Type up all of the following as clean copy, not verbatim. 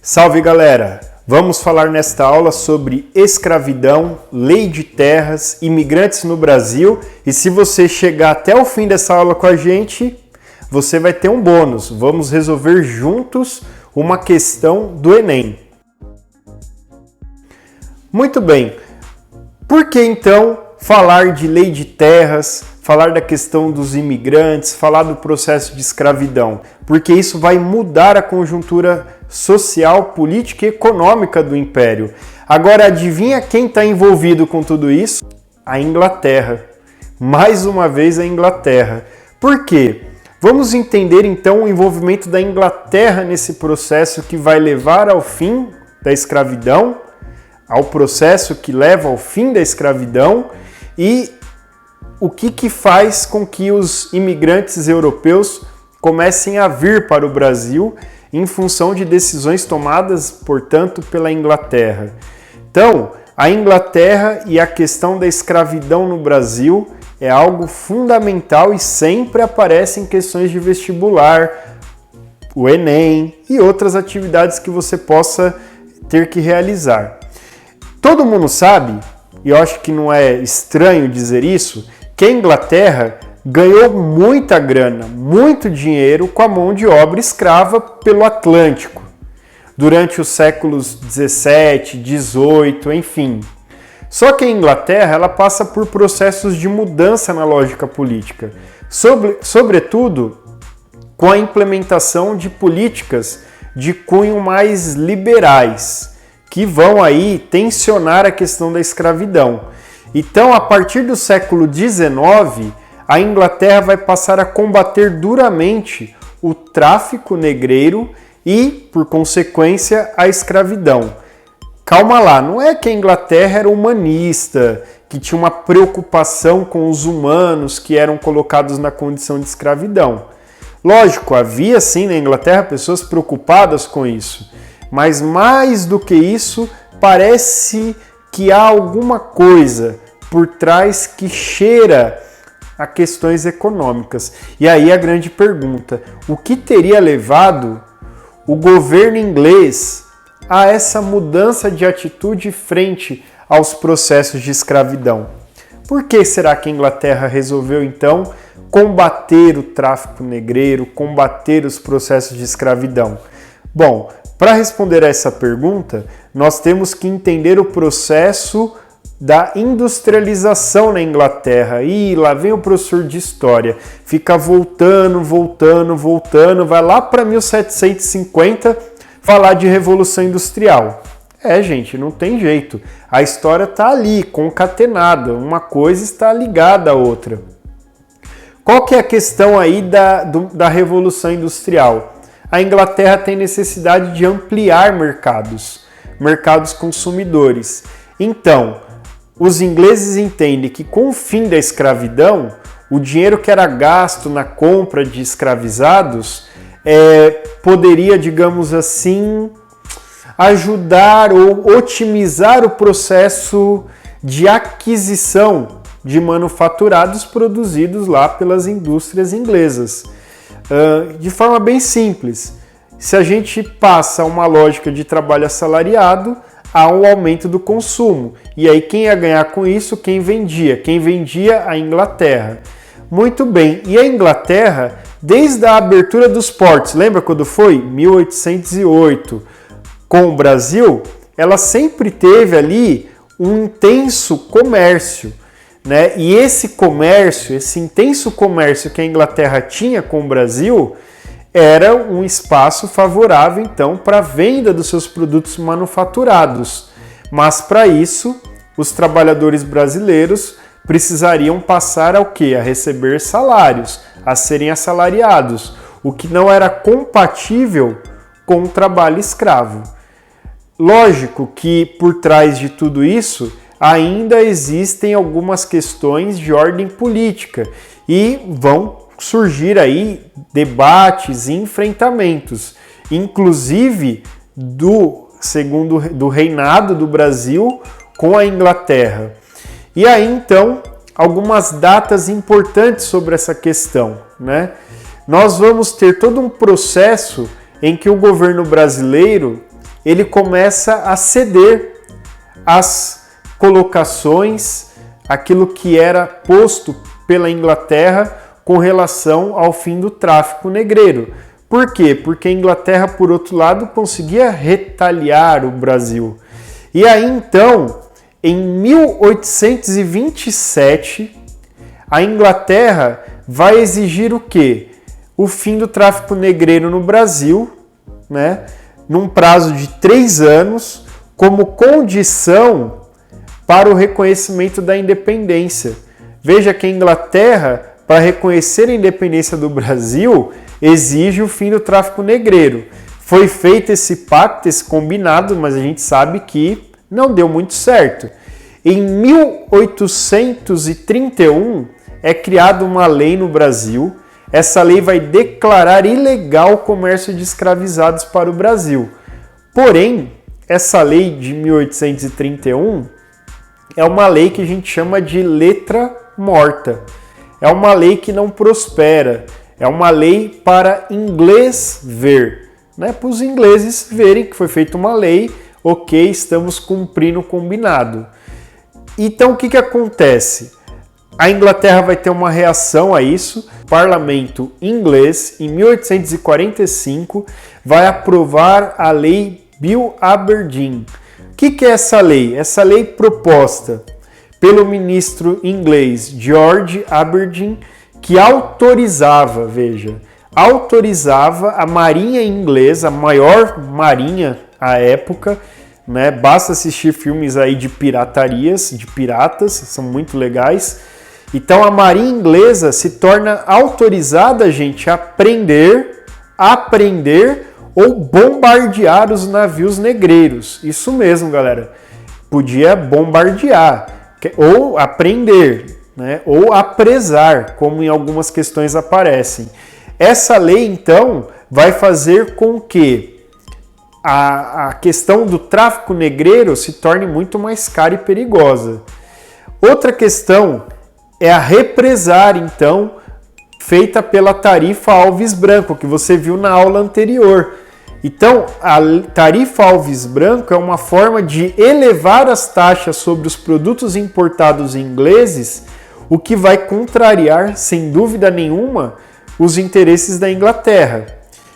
Salve galera! Vamos falar nesta aula sobre escravidão, lei de terras, imigrantes no Brasil e se você chegar até o fim dessa aula com a gente, você vai ter um bônus. Vamos resolver juntos uma questão do Enem. Muito bem, por que então falar de lei de terras, falar da questão dos imigrantes, falar do processo de escravidão? Porque isso vai mudar a conjuntura social, política e econômica do Império. Agora, adivinha quem está envolvido com tudo isso? A Inglaterra. Mais uma vez a Inglaterra. Por quê? Vamos entender então o envolvimento da Inglaterra nesse processo que vai levar ao fim da escravidão, ao processo que leva ao fim da escravidão e o que faz com que os imigrantes europeus comecem a vir para o Brasil em função de decisões tomadas, portanto, pela Inglaterra. Então, a Inglaterra e a questão da escravidão no Brasil é algo fundamental e sempre aparece em questões de vestibular, o Enem e outras atividades que você possa ter que realizar. Todo mundo sabe, e eu acho que não é estranho dizer isso, que a Inglaterra ganhou muita grana, muito dinheiro com a mão de obra escrava pelo Atlântico, durante os séculos 17, 18, enfim. Só que a Inglaterra ela passa por processos de mudança na lógica política, sobretudo com a implementação de políticas de cunho mais liberais, que vão aí tensionar a questão da escravidão. Então, a partir do século XIX, a Inglaterra vai passar a combater duramente o tráfico negreiro e, por consequência, a escravidão. Calma lá, não é que a Inglaterra era humanista, que tinha uma preocupação com os humanos que eram colocados na condição de escravidão. Lógico, havia sim na Inglaterra pessoas preocupadas com isso, mas mais do que isso, parece que há alguma coisa por trás que cheira a questões econômicas. E aí a grande pergunta, o que teria levado o governo inglês a essa mudança de atitude frente aos processos de escravidão? Por que será que a Inglaterra resolveu então combater o tráfico negreiro, combater os processos de escravidão? Bom, para responder a essa pergunta, nós temos que entender o processo da industrialização na Inglaterra. E lá vem o professor de história, fica voltando, vai lá para 1750 falar de Revolução Industrial. Gente, não tem jeito. A história está ali, concatenada, uma coisa está ligada à outra. Qual que é a questão aí da Revolução Industrial? A Inglaterra tem necessidade de ampliar mercados consumidores. Então, os ingleses entendem que com o fim da escravidão, o dinheiro que era gasto na compra de escravizados poderia, digamos assim, ajudar ou otimizar o processo de aquisição de manufaturados produzidos lá pelas indústrias inglesas. De forma bem simples, se a gente passa uma lógica de trabalho assalariado, há um aumento do consumo. E aí quem ia ganhar com isso? Quem vendia? Quem vendia? A Inglaterra. Muito bem, e a Inglaterra, desde a abertura dos portos, lembra quando foi? 1808, com o Brasil, ela sempre teve ali um intenso comércio, né? E esse comércio, esse intenso comércio que a Inglaterra tinha com o Brasil, era um espaço favorável, então, para a venda dos seus produtos manufaturados. Mas, para isso, os trabalhadores brasileiros precisariam passar ao quê? A receber salários, a serem assalariados, o que não era compatível com o trabalho escravo. Lógico que, por trás de tudo isso, ainda existem algumas questões de ordem política e vão surgir aí debates e enfrentamentos, inclusive do reinado do Brasil com a Inglaterra. E aí então algumas datas importantes sobre essa questão, né? Nós vamos ter todo um processo em que o governo brasileiro ele começa a ceder às colocações, aquilo que era posto pela Inglaterra com relação ao fim do tráfico negreiro. Por quê? Porque a Inglaterra, por outro lado, conseguia retaliar o Brasil. E aí, então, em 1827, a Inglaterra vai exigir o quê? O fim do tráfico negreiro no Brasil, né? Num prazo de 3 anos, como condição para o reconhecimento da independência. Veja que a Inglaterra, para reconhecer a independência do Brasil, exige o fim do tráfico negreiro. Foi feito esse pacto, esse combinado, mas a gente sabe que não deu muito certo. Em 1831 é criada uma lei no Brasil. Essa lei vai declarar ilegal o comércio de escravizados para o Brasil. Porém, essa lei de 1831 é uma lei que a gente chama de letra morta. É uma lei que não prospera. É uma lei para inglês ver, né? Para os ingleses verem que foi feita uma lei, ok, estamos cumprindo o combinado. Então o que acontece? A Inglaterra vai ter uma reação a isso. O parlamento inglês, em 1845, vai aprovar a lei Bill Aberdeen. O que é essa lei? Essa lei proposta pelo ministro inglês George Aberdeen, que autorizava a marinha inglesa, a maior marinha à época, né? Basta assistir filmes aí de piratarias, de piratas, são muito legais. Então a marinha inglesa se torna autorizada, gente, a prender ou bombardear os navios negreiros. Isso mesmo, galera. Podia bombardear ou apreender, né? Ou apresar, como em algumas questões aparecem. Essa lei, então, vai fazer com que a questão do tráfico negreiro se torne muito mais cara e perigosa. Outra questão é a represária, então, feita pela tarifa Alves Branco, que você viu na aula anterior. Então, a tarifa Alves Branco é uma forma de elevar as taxas sobre os produtos importados ingleses, o que vai contrariar, sem dúvida nenhuma, os interesses da Inglaterra.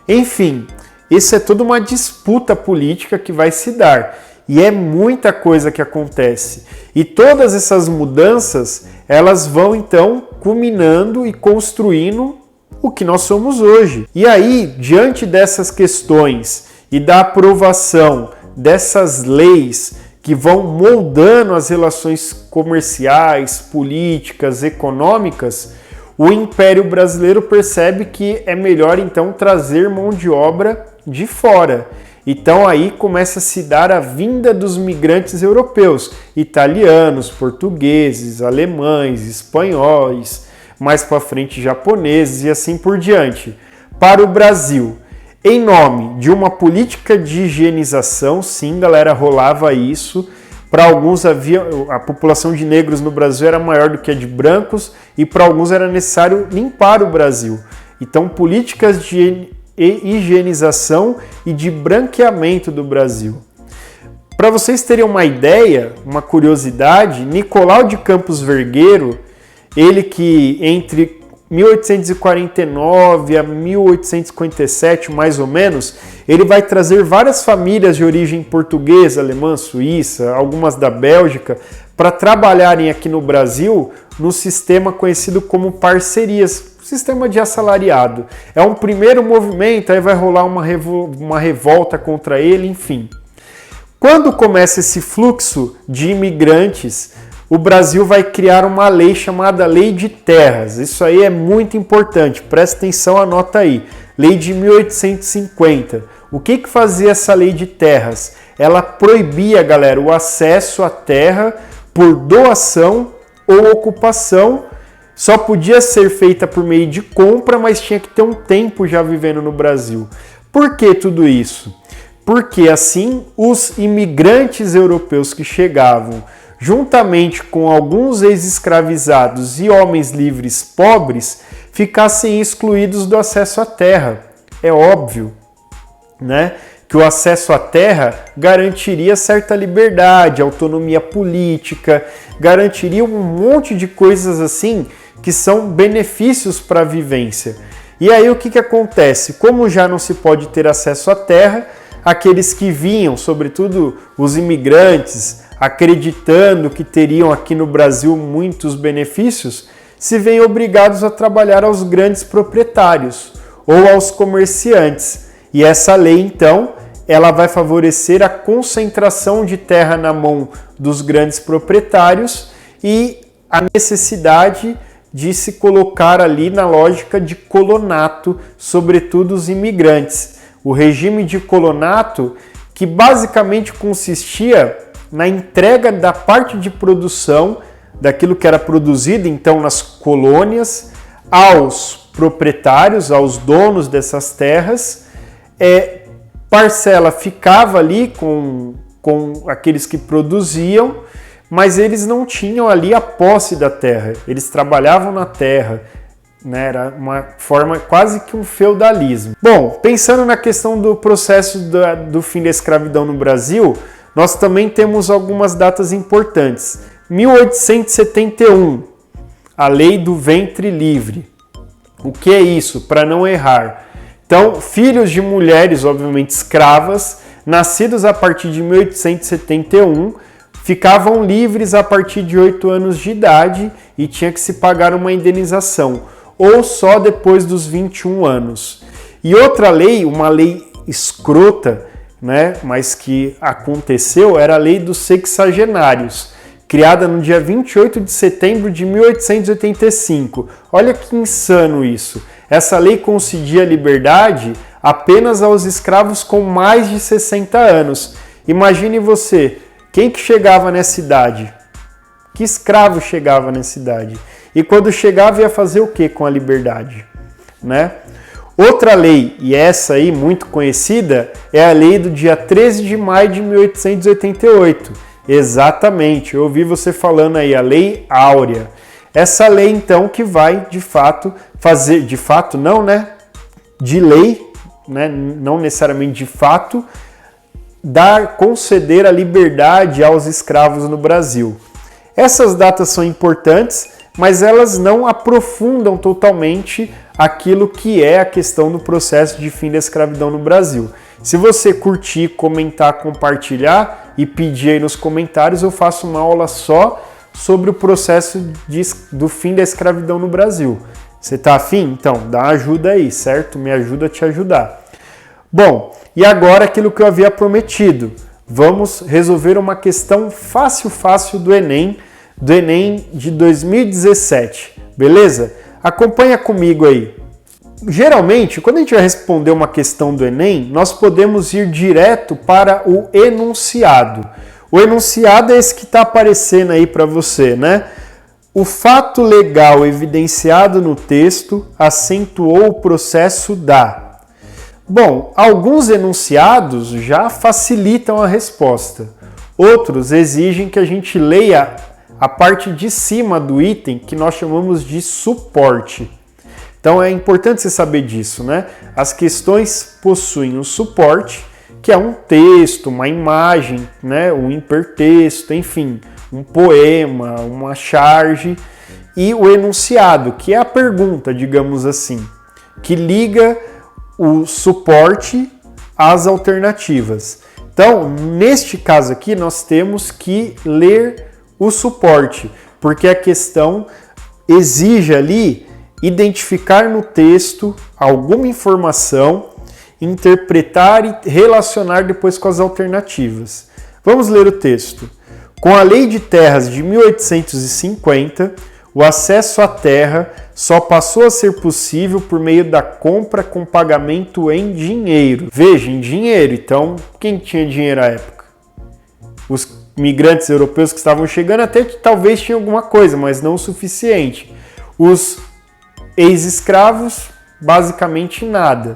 Enfim, isso é toda uma disputa política que vai se dar. E é muita coisa que acontece. E todas essas mudanças, elas vão então culminando e construindo o que nós somos hoje. E aí, diante dessas questões e da aprovação dessas leis que vão moldando as relações comerciais, políticas, econômicas, o Império Brasileiro percebe que é melhor então trazer mão de obra de fora. Então aí começa a se dar a vinda dos migrantes europeus, italianos, portugueses, alemães, espanhóis, mais para frente japoneses e assim por diante, para o Brasil. Em nome de uma política de higienização, sim, galera, rolava isso. Para alguns a população de negros no Brasil era maior do que a de brancos e para alguns era necessário limpar o Brasil. Então políticas de higienização e de branqueamento do Brasil. Para vocês terem uma ideia, uma curiosidade, Nicolau de Campos Vergueiro, ele que entre 1849 a 1857, mais ou menos, ele vai trazer várias famílias de origem portuguesa, alemã, suíça, algumas da Bélgica, para trabalharem aqui no Brasil no sistema conhecido como parcerias, sistema de assalariado. É um primeiro movimento, aí vai rolar uma revolta contra ele, enfim. Quando começa esse fluxo de imigrantes, o Brasil vai criar uma lei chamada Lei de Terras. Isso aí é muito importante, presta atenção, anota aí. Lei de 1850. O que fazia essa Lei de Terras? Ela proibia, galera, o acesso à terra por doação ou ocupação. Só podia ser feita por meio de compra, mas tinha que ter um tempo já vivendo no Brasil. Por que tudo isso? Porque assim os imigrantes europeus que chegavam, juntamente com alguns ex-escravizados e homens livres pobres, ficassem excluídos do acesso à terra. É óbvio, né, que o acesso à terra garantiria certa liberdade, autonomia política, garantiria um monte de coisas assim que são benefícios para a vivência. E aí o que acontece? Como já não se pode ter acesso à terra, aqueles que vinham, sobretudo os imigrantes, acreditando que teriam aqui no Brasil muitos benefícios, se veem obrigados a trabalhar aos grandes proprietários ou aos comerciantes. E essa lei, então, ela vai favorecer a concentração de terra na mão dos grandes proprietários e a necessidade de se colocar ali na lógica de colonato, sobretudo os imigrantes. O regime de colonato, que basicamente consistia na entrega da parte de produção daquilo que era produzido, então, nas colônias, aos proprietários, aos donos dessas terras. Parcela ficava ali com aqueles que produziam, mas eles não tinham ali a posse da terra, eles trabalhavam na terra, né? Era uma forma quase que um feudalismo. Bom, pensando na questão do processo do fim da escravidão no Brasil, nós também temos algumas datas importantes. 1871, a Lei do Ventre Livre. O que é isso? Para não errar. Então, filhos de mulheres, obviamente escravas, nascidos a partir de 1871, ficavam livres a partir de 8 anos de idade e tinha que se pagar uma indenização, ou só depois dos 21 anos. E outra lei, uma lei escrota, né, mas que aconteceu, era a Lei dos Sexagenários, criada no dia 28 de setembro de 1885. Olha que insano isso. Essa lei concedia liberdade apenas aos escravos com mais de 60 anos. Imagine você, quem que chegava nessa idade? Que escravo chegava nessa idade? E quando chegava ia fazer o que com a liberdade? Né? Outra lei, e essa aí muito conhecida, é a lei do dia 13 de maio de 1888. Exatamente, eu ouvi você falando aí, a Lei Áurea. Essa lei, então, que vai, de fato, fazer... De fato, não, né? De lei, né? Não necessariamente de fato, conceder a liberdade aos escravos no Brasil. Essas datas são importantes, mas elas não aprofundam totalmente aquilo que é a questão do processo de fim da escravidão no Brasil. Se você curtir, comentar, compartilhar e pedir aí nos comentários, eu faço uma aula só sobre o processo do fim da escravidão no Brasil. Você tá afim? Então, dá uma ajuda aí, certo? Me ajuda a te ajudar. Bom, e agora aquilo que eu havia prometido. Vamos resolver uma questão fácil do Enem de 2017, beleza? Acompanha comigo aí. Geralmente, quando a gente vai responder uma questão do Enem, nós podemos ir direto para o enunciado. O enunciado é esse que está aparecendo aí para você, né? O fato legal evidenciado no texto acentuou o processo da... Bom, alguns enunciados já facilitam a resposta. Outros exigem que a gente leia a parte de cima do item que nós chamamos de suporte. Então é importante você saber disso, né? As questões possuem um suporte, que é um texto, uma imagem, né? Um hipertexto, enfim, um poema, uma charge, e o enunciado, que é a pergunta, digamos assim, que liga o suporte às alternativas. Então, neste caso aqui, nós temos que ler o suporte, porque a questão exige ali identificar no texto alguma informação, interpretar e relacionar depois com as alternativas. Vamos ler o texto. Com a Lei de Terras de 1850, o acesso à terra só passou a ser possível por meio da compra com pagamento em dinheiro. Veja, em dinheiro. Então, quem tinha dinheiro à época? Os migrantes europeus que estavam chegando até que talvez tinham alguma coisa, mas não o suficiente. Os ex-escravos, basicamente nada.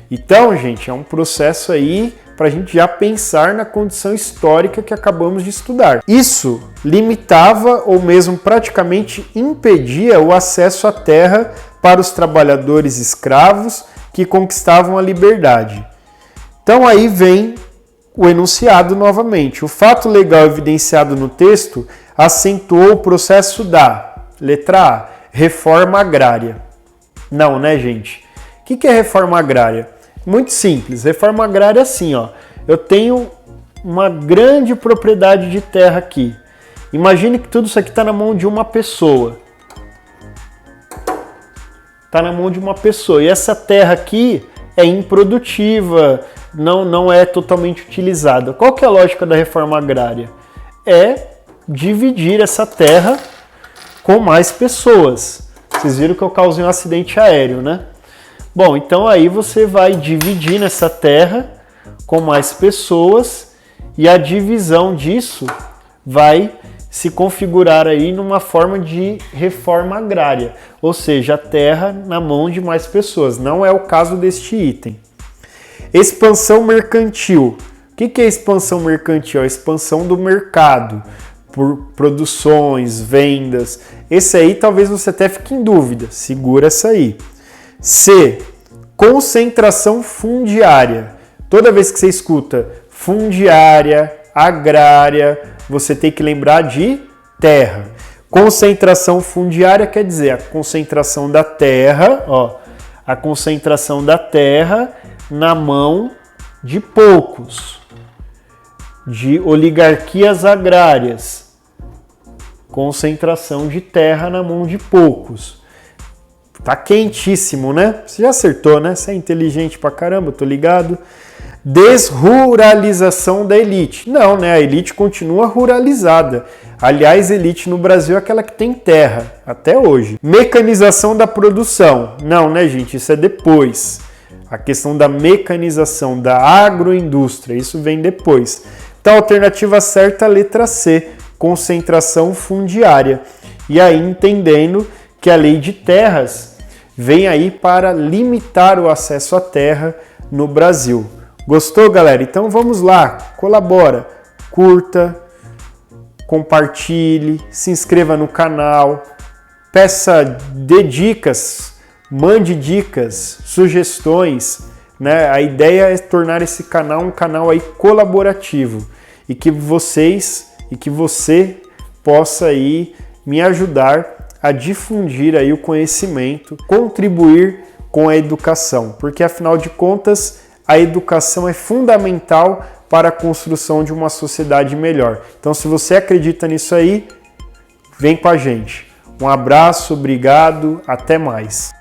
Então, gente, é um processo aí para a gente já pensar na condição histórica que acabamos de estudar. Isso limitava ou mesmo praticamente impedia o acesso à terra para os trabalhadores escravos que conquistavam a liberdade. Então aí vem o enunciado novamente. O fato legal evidenciado no texto acentuou o processo da, letra A, reforma agrária. Não, né, gente? O que é reforma agrária? Muito simples. Reforma agrária é assim, ó. Eu tenho uma grande propriedade de terra aqui. Imagine que tudo isso aqui está na mão de uma pessoa. Está na mão de uma pessoa. E essa terra aqui é improdutiva, não é totalmente utilizada. Qual que é a lógica da reforma agrária? É dividir essa terra com mais pessoas. Vocês viram que eu causei um acidente aéreo, né? Bom, então aí você vai dividir nessa terra com mais pessoas e a divisão disso vai se configurar aí numa forma de reforma agrária, ou seja, a terra na mão de mais pessoas. Não é o caso deste item. Expansão mercantil. O que é expansão mercantil? A expansão do mercado, por produções, vendas. Esse aí talvez você até fique em dúvida. Segura essa aí. C. Concentração fundiária. Toda vez que você escuta fundiária, agrária, você tem que lembrar de terra. Concentração fundiária quer dizer a concentração da terra, ó, a concentração da terra na mão de poucos, de oligarquias agrárias. Concentração de terra na mão de poucos. Tá quentíssimo, né? Você já acertou, né? Você é inteligente pra caramba, tô ligado. Desruralização da elite. Não, né? A elite continua ruralizada. Aliás, elite no Brasil é aquela que tem terra, até hoje. Mecanização da produção. Não, né, gente? Isso é depois. A questão da mecanização da agroindústria, isso vem depois. Então, a alternativa certa é a letra C, concentração fundiária. E aí, entendendo que a lei de terras vem aí para limitar o acesso à terra no Brasil. Gostou, galera? Então vamos lá, colabora, curta, compartilhe, se inscreva no canal, dê dicas, mande dicas, sugestões, né? A ideia é tornar esse canal um canal aí colaborativo e que você possa aí me ajudar a difundir aí o conhecimento, contribuir com a educação, porque afinal de contas a educação é fundamental para a construção de uma sociedade melhor. Então, se você acredita nisso aí, vem com a gente. Um abraço, obrigado, até mais.